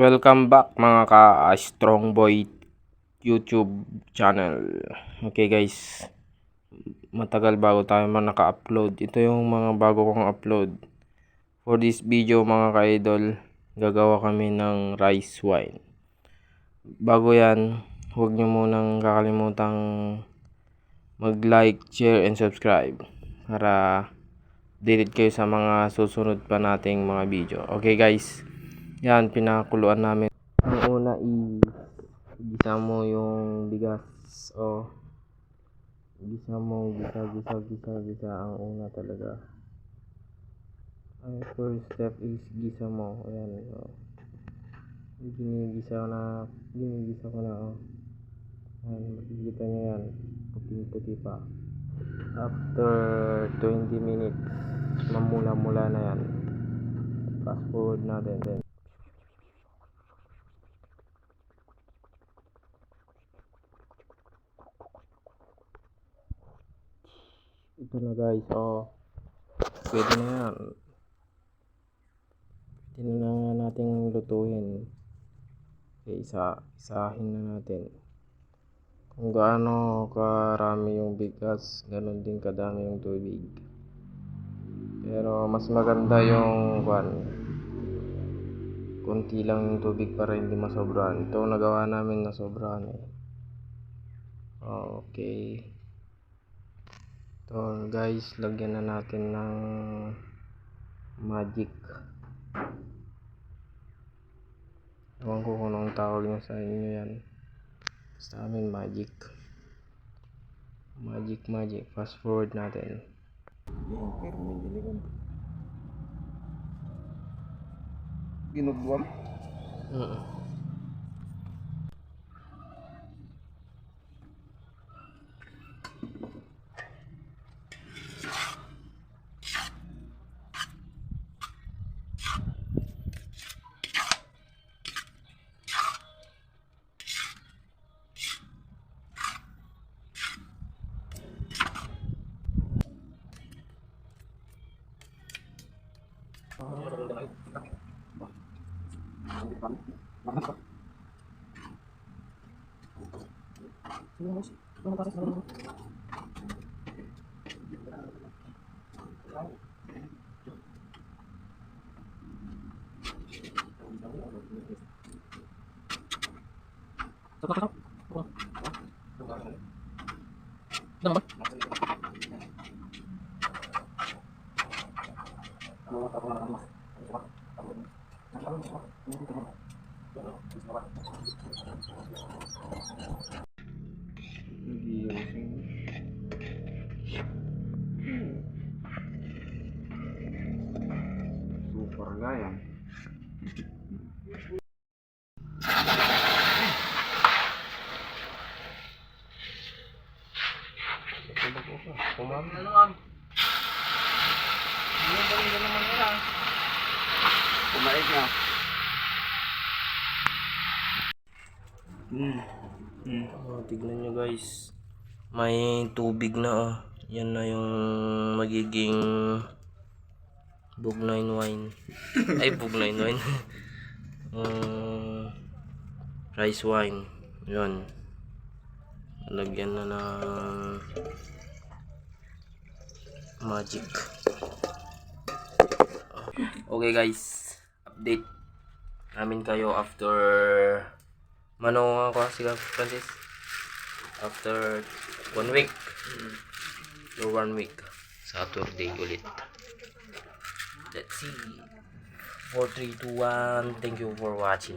Welcome back mga ka-Strong Boy YouTube channel. Okay guys, matagal bago tayo naka-upload. Ito yung mga bago kong upload. For this video mga ka-idol, gagawa kami ng rice wine. Bago yan, huwag nyo munang kakalimutang mag-like, share, and subscribe para updated kayo sa mga susunod pa nating mga video. Okay guys, yan, pinakuluan namin. Ang una igisa mo yung bigas. Gisa mo, gisa ang una talaga. Ang first step is gisa mo. Ayan, ginigisa ko na. Ayan, makikita nyo yan, puting-puti pa. After 20 minutes, mamula-mula na yan. Fast forward natin din. Ito na guys, pwede na yan. Pwede na natin lutuin. Okay, isahin na natin. Kung gaano karami yung bigas, ganun din kadami yung tubig. Pero mas maganda yung konti lang yung tubig para hindi masobrahan. Ito nagawa namin na sobrahan eh. Okay. So guys, lagyan na natin ng magic. Ewan ko kung anong tawag nyo sa inyo yan. Sa amin magic. Magic. Fast forward natin. Ginugwam. Super gaya. Kumain na. Tignan nyo guys, may tubig na. Yan na yung magiging bug9 wine. Ay, bug9 wine. Rice wine. Yun, lagyan na ng magic. Okay guys, update namin kayo after Francis, after 1 week. So 1 week, Saturday ulit. Let's see. 4, 3, 2, 1. Thank you for watching.